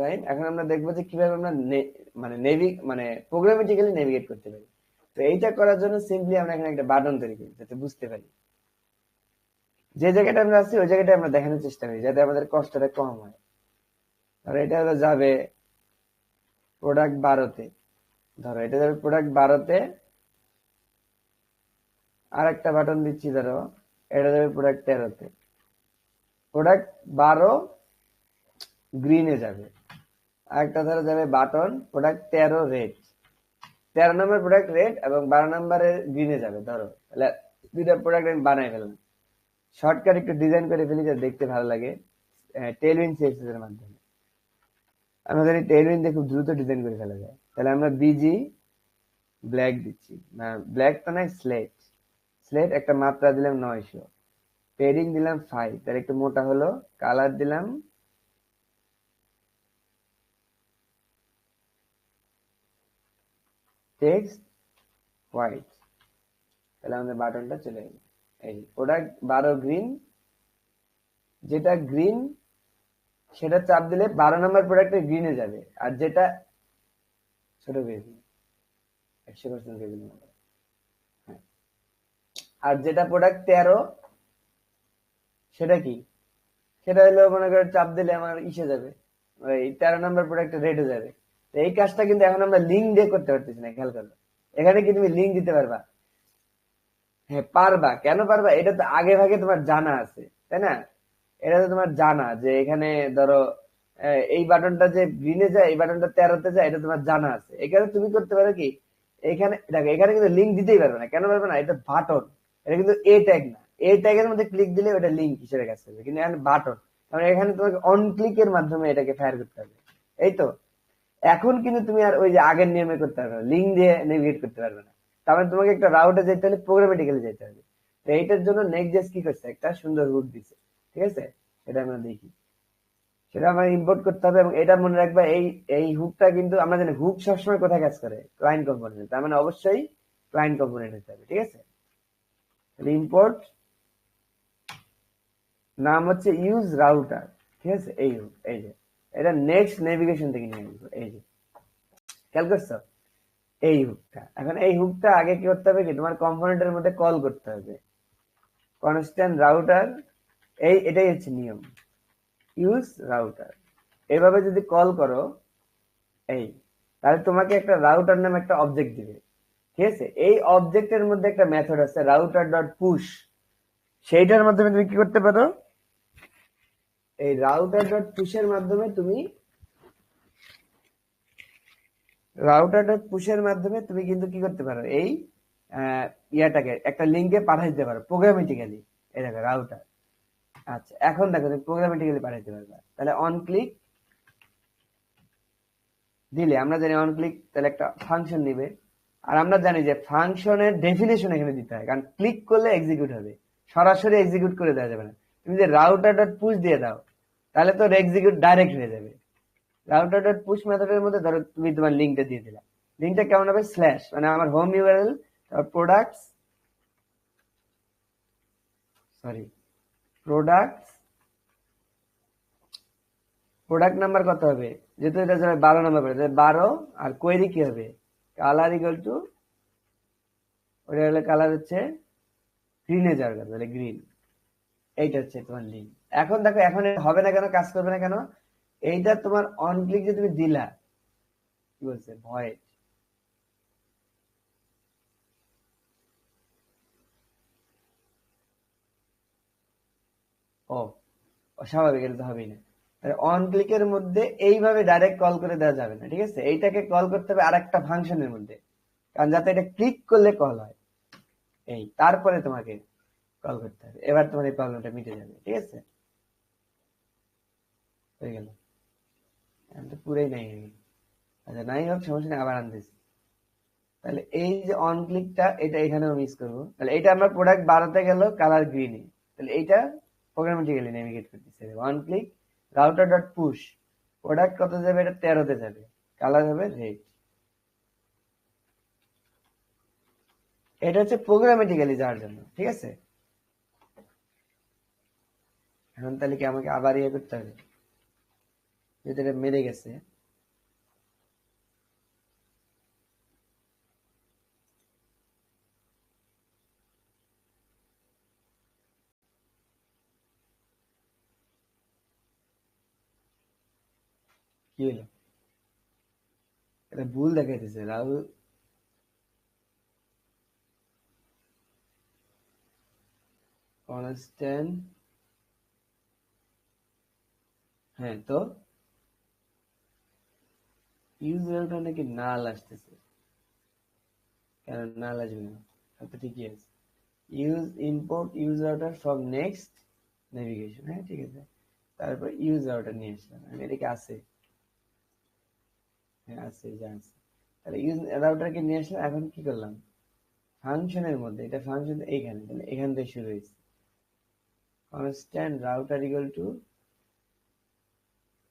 Right. এখন আমরা দেখবো যে কিভাবে আমরা মানে প্রোগ্রামেটিক্যালি নেভিগেট করতে পারি। তো এইটা করার জন্য সিম্পলি আমরা এখানে একটা বাটন তৈরি করি যাতে বুঝতে পারি যে জায়গাটা আমরা আছি ওই জায়গাটা আমরা দেখানোর চেষ্টা করি যাতে আমাদের কষ্টটা কম হয়। ধরো এটা হলো যাবে প্রোডাক্ট 12-তে, ধরো এটা যাবে প্রোডাক্ট 12-তে, আর একটা বাটন দিচ্ছি ধরো এটা যাবে প্রোডাক্ট 13-তে। প্রোডাক্ট 12 গ্রিনে যাবে, আর একটা ধরো যাবে বাটন প্রোডাক্ট 13 রেড, 13 নম্বর প্রোডাক্ট রেড এবং 12 নম্বরের গ্রিনে যাবে। ধরো তাহলে দুইটা প্রোডাক্ট আমি বানাই ফেললাম। শর্টকাট একটু ডিজাইন করে ফেলি যাতে দেখতে ভালো লাগে টেলউইন সিএসএস এর মাধ্যমে। আমাদের এই টেলউইন দিয়ে খুব দ্রুত ডিজাইন করে ফেলা যায়। তাহলে আমরা বিজি ব্ল্যাক দিচ্ছি, না ব্ল্যাক তো নয়, স্লেট। স্লেট একটা মাত্রা দিলাম 900, পেডিং দিলাম 5, তাহলে একটু মোটা হলো। কালার দিলাম টেক্সট হোয়াইট, তাহলে আমাদের বাটনটা চলে গেল। এই প্রোডাক্ট 12 গ্রিন, যেটা গ্রিন সেটা চাপ দিলে 12 নম্বর প্রোডাক্টে গ্রিনে যাবে, আর যেটা ছোট বেবি 100% বেবি, আর যেটা প্রোডাক্ট 13 সেটা কি, সেটা হলো মনে করে চাপ দিলে আমার ইসে যাবে, ওই 13 নম্বর প্রোডাক্টে রেড হয়ে যাবে। তো এই কাজটা কিন্তু এখন আমরা লিঙ্ক দিয়ে করতে পারতেছি না, খেয়াল করো। এখানে কি তুমি লিঙ্ক দিতে পারবা? হ্যাঁ পারবা। কেন পারবা? এটা তো আগে ভাগে তোমার জানা আছে, তাই না? এটা তো তোমার জানা যে এখানে ধরো এই বাটনটা যে গ্রিনে যায়, এই বাটনটা 13-তে যায়, এটা তোমার জানা আছে। এখানে তুমি করতে পারো কি, এখানে দেখো এখানে কিন্তু লিঙ্ক দিতেই পারবে না। কেন পারবে না? এটা বাটন, এটা কিন্তু এ ট্যাগ না। এ ট্যাগের মধ্যে ক্লিক দিলে ওটা লিঙ্ক হিসেবে কাজ করবে, কিন্তু এখানে বাটন, কারণ এখানে তোমাকে অন ক্লিকের মাধ্যমে এটাকে ফায়ার করতে হবে। এই তো এখন কিন্তু তুমি আর ওই যে আগের নিয়মে করতে পারবে না, লিঙ্ক দিয়ে নেভিগেট করতে পারবে না। তার মানে তোমাকে একটা রাউটে যেতে হলে প্রোগ্রামেটিক্যালি যেতে হবে। তো এইটার জন্য নেক্সট কি করছে, একটা সুন্দর হুক দিছে। ঠিক আছে, এটা আমরা দেখি। সেটা আমরা ইম্পোর্ট করতে হবে, এবং এটা মনে রাখবা এই এই হুকটা কিন্তু আমরা জানি হুক সবসময় কোথায় কাজ করে, ক্লায়েন্ট কম্পোনেন্ট। তার মানে অবশ্যই ক্লায়েন্ট কম্পোনেন্ট হতে হবে। ঠিক আছে, ইম্পোর্ট নাম হচ্ছে ইউজ রাউটার। ঠিক আছে, এই হুক, এই যে এটা নেক্সট নেভিগেশন থেকে নিয়ে আসবো। এই যে খেয়াল করছো এই হুকটা, এখন এই হুকটা আগে কি করতে হবে, কি তোমার কম্পোনেন্টের মধ্যে কল করতে হবে কনস্ট্যান্ট রাউটার। এটাই হচ্ছে নিয়ম, ইউজ রাউটার। এভাবে যদি কল করো এই, তাহলে তোমাকে একটা রাউটার নামে একটা অবজেক্ট দিবে। ঠিক আছে, এই অবজেক্টের মধ্যে একটা মেথড আছে রাউটার ডট পুশ, সেইটার মাধ্যমে তুমি কি করতে পারো, এই রাউটার ডট পুশের মাধ্যমে তুমি কিন্তু কি করতে পারো, এই ইয়াটাকে একটা লিঙ্কে পাঠিয়ে দিতে পারো প্রোগ্রামেটিক্যালি। এই দেখো রাউটার। আচ্ছা এখন দেখো তুমি প্রোগ্রামেটিক্যালি পাঠাইতে পারবা। তাহলে অন ক্লিক দিলে, আমরা জানি অন ক্লিক তাহলে একটা ফাংশন নিবে, আর আমরা জানি যে ফাংশনের ডেফিনেশন এখানে দিতে হয়, কারণ ক্লিক করলে এক্সিকিউট হবে, সরাসরি এক্সিকিউট করে দেওয়া যাবে না। তুমি যে রাউটার ডট পুশ দিয়ে দাও তাহলে তো এক্সিকিউট ডাইরেক্ট হয়ে যাবে। রাউটার ডট পুশ মেথডের মধ্যে ধরো তুমি তোমার লিঙ্কটা দিয়ে দিলা, লিঙ্কটা কেমন হবে, স্ল্যাশ মানে আমার home URL, products products product number কত হবে, যেহেতু এটা যাবে 12 নম্বর, 12, আর কোয়েরি কি হবে, কালার ইকুয়াল টু, ওটা হলে কালার হচ্ছে গ্রিনে যাওয়ার কথা, তাহলে গ্রিন। এইটা হচ্ছে তোমার লিঙ্ক। এখন দেখো এখন হবে না কেন, কাজ করবে না কেন, এইটা তোমার অন ক্লিক যে তুমি দিলা, কি বলছে ভয়েড, ও অস্বাভাবিক, এটা তো হবেই না। অন ক্লিকের মধ্যে এইভাবে ডাইরেক্ট কল করে দেওয়া যাবে না। ঠিক আছে, এইটাকে কল করতে হবে আরেকটা ফাংশনের মধ্যে, কারণ যাতে এটা ক্লিক করলে কল হয়, এই তারপরে তোমাকে কল করতে হবে। এবার তোমার এই প্রবলেমটা মিটে যাবে। ঠিক আছে, হয়ে গেল। এখন তো পুরাই নাই হয়ে গেল। আচ্ছা নাই হোক, সমস্যা নেই, আবার আনতেছি। তাহলে এই যে অন ক্লিকটা, এটা এখানেও মিস করবো। তাহলে এটা আমরা প্রোডাক্ট 12-তে গেল কালার গ্রিনে, তাহলে এইটা প্রোগ্রামেটিক্যালি নেভিগেট করতেছে। On click router dot push, product কত যাবে, এটা 13-তে যাবে, কালার হবে রেড। এটা হচ্ছে প্রোগ্রামেটিক্যালি যাওয়ার জন্য। ঠিক আছে, এখন তাহলে কি আমাকে আবার ইয়ে করতে হবে, যেটা এটা মেরে গেছে, কি হলো? এটা ভুল দেখাইতেছে রাহুল। কনস্ট্যান্ট, হ্যাঁ তো ইউজারটা নাকি নাল আসতেছে, কেন নাল আসবে না? সব তো ঠিকই আছে। Use import use router from next navigation, হ্যাঁ ঠিক আছে। তারপর ইউজ রাউটার নিয়ে আসলাম, এটা কি আছে? হ্যাঁ আছে, যা আছে। তাহলে ইউজ রাউটারকে নিয়ে আসলাম, এখন কি করলাম? ফাংশনের মধ্যে, এটা ফাংশন এইখানে, তাহলে এখান থেকে শুরু হয়েছে। Constant router equal to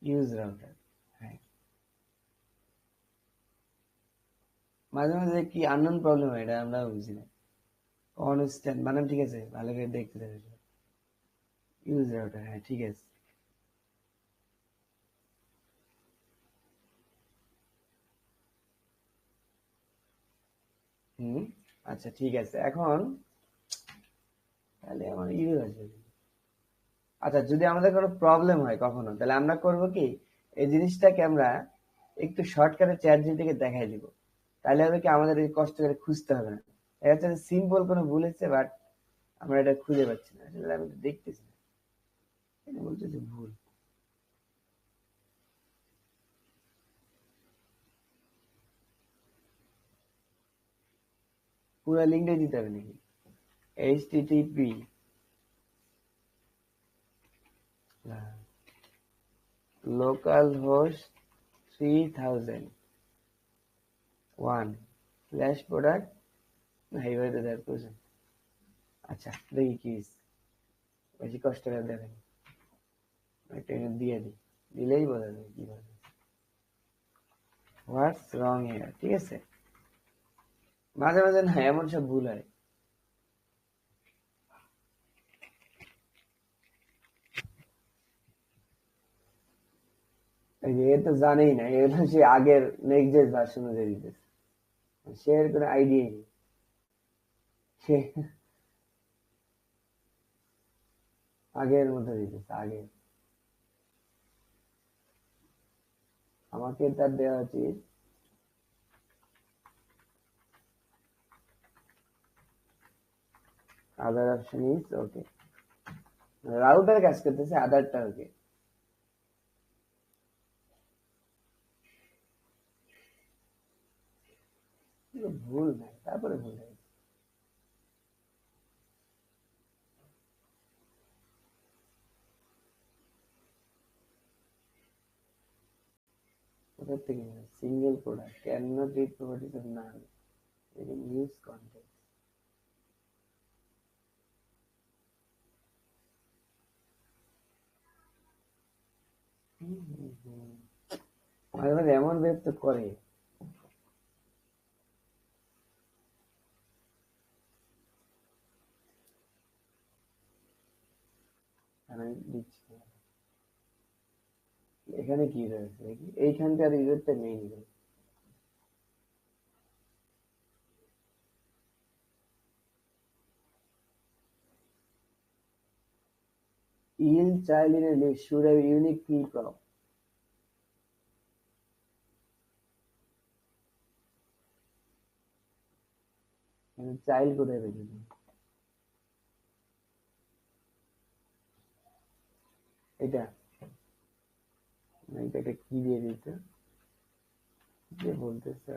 use router, হ্যাঁ। মাঝে মাঝে কি আননোন প্রবলেম হয়, এটা আমরা বুঝি না। কনস্ট্যান্ট বানান ঠিক আছে, ভালো করে দেখতে দেবে। ইউজ রাউটার, হ্যাঁ ঠিক আছে। হুম, আচ্ছা ঠিক আছে। এখন তাহলে আমার ইউজ আসবে। আচ্ছা, যদি আমাদের কোনো প্রবলেম হয় কখনো, তাহলে আমরা করব কি, এই জিনিসটাকে আমরা একটু শর্টকাটে চ্যাট জিপিটিকে দেখাই দিব। তাহলে হবে কি, আমাদের এই কষ্ট করে খুঁজতে হবে না। এটা হচ্ছে সিম্পল কোনো ভুল হচ্ছে, বাট আমরা এটা খুঁজে পাচ্ছি না, আসলে আমি তো দেখতেছি না, এটা বলতেছি ভুল। পুরো লিঙ্কটাই দিতে হবে নাকি? http localhost 3001 ফ্ল্যাশ প্রোডাক্ট, না এইভাবে তো দেওয়ার প্রয়োজন। আচ্ছা দেখি কি হয়েছে। বেশি কষ্ট করে দেখেন, একটা দিয়ে দিই, দিলেই বোঝা যায় কি বলে। হোয়াটস রং হিয়ার, ঠিক আছে। মাঝে মাঝে না এমন সব ভুল হয়। এই যে এ তো জানেই না, এগুলো সে আগের নেক্সট ডে ভার্সন অনুযায়ী দিতেছে, সে এর কোনো আইডিয়াই নেই। সে আগের মতো দিতেছে, আগে। আমাকে তার দেওয়া উচিত আদার অপশন ইজ ওকে, রাউটার কাজ করতেছে, আদারটা ওকে। ভুল নাই, তারপরে ভুল নাই। কোথার থেকে single product can not read properties of null use content. মাঝে মাঝে এমন বের তো করে। আমি দিচ্ছি না। এখানে কি রয়েছে দেখি, এইখানকার ইউজারটা নেই। Each child in a list should have unique key prop. Child কোথায় রেখেছি? এটা নাকি একটা কি দিয়ে দিতে, যে বলতেছে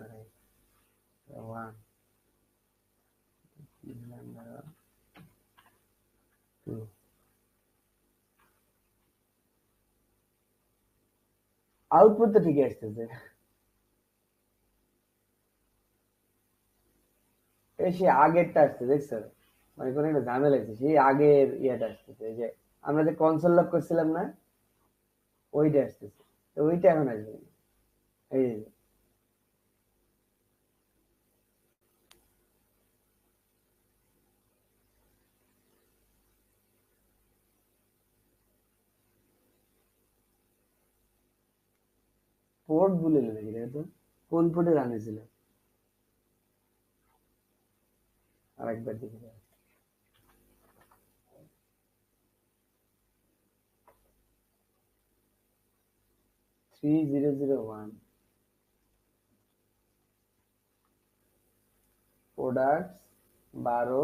ওয়ান টু। আউটপুট তো ঠিকই আসতেছে, এই সে আগেরটা আসছে দেখছো, মানে কোনো একটা ঝামেলা আছে, সেই আগের ইয়েটা আসতেছে, এই যে আমরা যে কনসোল লক করছিলাম না, ওইটা আসতেছে, তো ওইটা এখন আসবে না। এই যে, পোর্ট ভুলে গেলে কি তো কোন পোর্টে রান হয়েছিল আরেকবার দেখে দাও। 3001 প্রোডাক্টস 12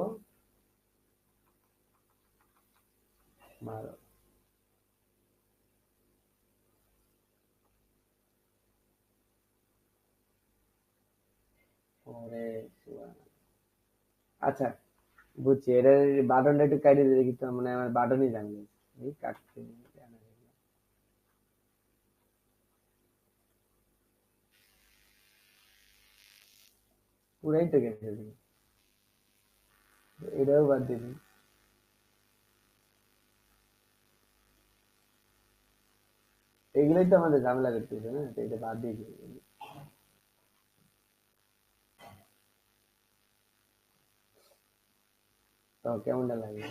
পরে আচ্ছা বুঝছি, এটা বাটনটা একটু কাটে দিলে কিন্তু মানে আমার বাটনই জানবে এই কাটতে পুরাই তো কেটে দিই, এটাও বাদ দিবি। এগুলোই তো আমাদের ঝামেলা করতেছে না, তো এটা বাদ দিয়ে দিবি। তো কেমনটা লাগবে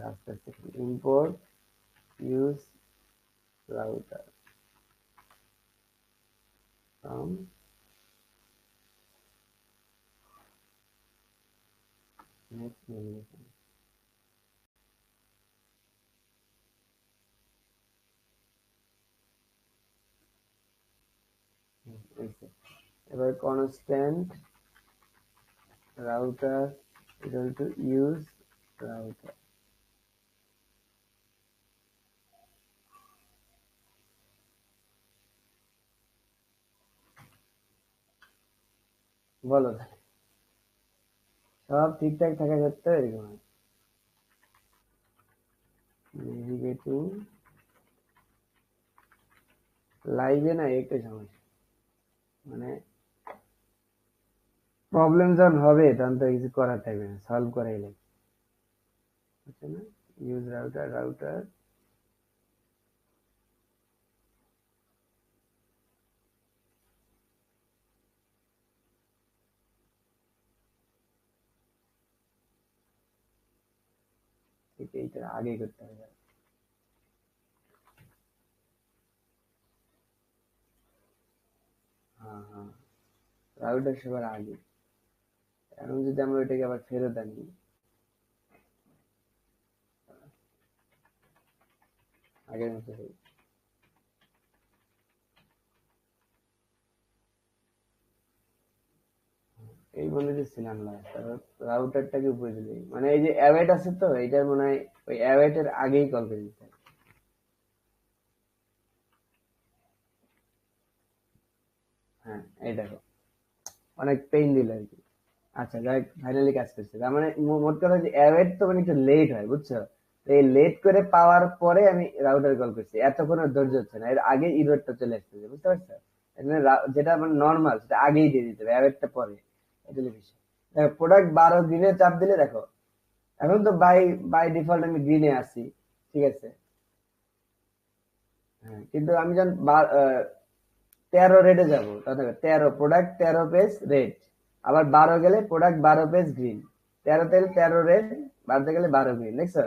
আস্তে আস্তে। Import use router from next navigation. এবার constant router equal to use router. বলো সব ঠিকঠাক থাকা সত্ত্বেও এরকম হয়। নেভিগেটিং লাইভে না একটাই সমস্যা, মানে প্রবলেম যখন হবে তখন তো কিছু করার থাকবে না, সলভ করাই লাগবে, বুঝছো না? ইউজ রাউটার রাউটার এইটার আগে করতে হবে। হ্যাঁ হ্যাঁ, রাউটার সবার আগে। এখন যদি আমরা ওইটাকে আবার ফেরত আনি, আগের মতো হয়ে এই বলে দিচ্ছিলাম লাস্ট, রাউটারটাকে উপরে দিলে মানে এই যে অ্যাওয়েট আছে তো এইটার মনে হয় ওই অ্যাওয়েটের আগেই কল করে দিতে হবে। হ্যাঁ এই দেখো অনেক পেইন দিল আর কি। আচ্ছা যাই ফাইনালি কাজ করছে, তার মানে মোট কথা যে অ্যাওয়েট তো মানে একটু লেট হয় বুঝছো, তো এই লেট করে পাওয়ার পরে আমি রাউটার কল করছি, এতক্ষণ আর ধৈর্য হচ্ছে না, এর আগে ইরোডটা চলে আসতেছে, বুঝতে পারছো? এর জন্য যেটা মানে নর্মাল সেটা আগেই দিয়ে দিতে হবে, অ্যাওয়েটটা পরে। এটা হলো বিষয়। দেখো প্রোডাক্ট 12 গ্রিনে চাপ দিলে দেখো এখন তো বাই বাই ডিফল্ট আমি গ্রিনে আছি, ঠিক আছে? হ্যাঁ কিন্তু আমি যখন 13 রেডে যাবো, তা দেখো 13 প্রোডাক্ট 13 পেজ রেড, আবার 12 গেলে প্রোডাক্ট 12 পেজ গ্রিন, 13 তেল 13 রেড, 12 গেলে 12 গ্রিন, দেখছো?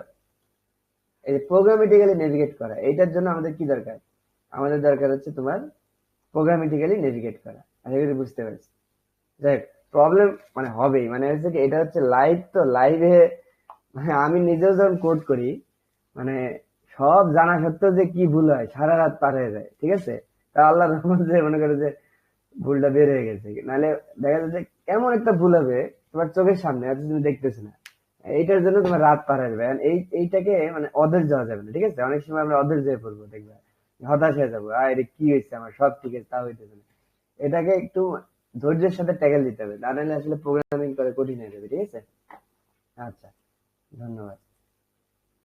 এই প্রোগ্রামেটিক্যালি নেভিগেট করা, এইটার জন্য আমাদের কি দরকার? আমাদের দরকার হচ্ছে তোমার প্রোগ্রামেটিক্যালি নেভিগেট করা। আশা করি বুঝতে পারছি। দেখ প্রবলেম মানে হবেই, মানে হচ্ছে কি এটা হচ্ছে লাইভ, তো লাইভে মানে আমি নিজেও যখন কোড করি মানে সব জানা সত্ত্বেও যে কি ভুল হয় সারা রাত পার হয়ে যায়, ঠিক আছে? তা আল্লাহর রহমতে যে মনে করে যে ভুলটা বের হয়ে গেছে, নাহলে দেখা যাচ্ছে এমন একটা ভুল হবে তোমার চোখের সামনে হয়তো তুমি দেখতেছো না, এইটার জন্য তোমার রাত পার হয়ে যাবে। এইটাকে মানে অধৈর্য হওয়া যাবে না, ঠিক আছে? অনেক সময় আমরা অধৈর্য হয়ে পড়বো, দেখবে হতাশ হয়ে যাবো, এটা কি হয়েছে আমার, সব ঠিক আছে তা হইতেছে না। এটাকে একটু ধৈর্যের সাথে ট্যাকেল দিতে হবে, তা নাহলে আসলে প্রোগ্রামিং করে কঠিন হয়ে যাবে, ঠিক আছে? আচ্ছা, ধন্যবাদ।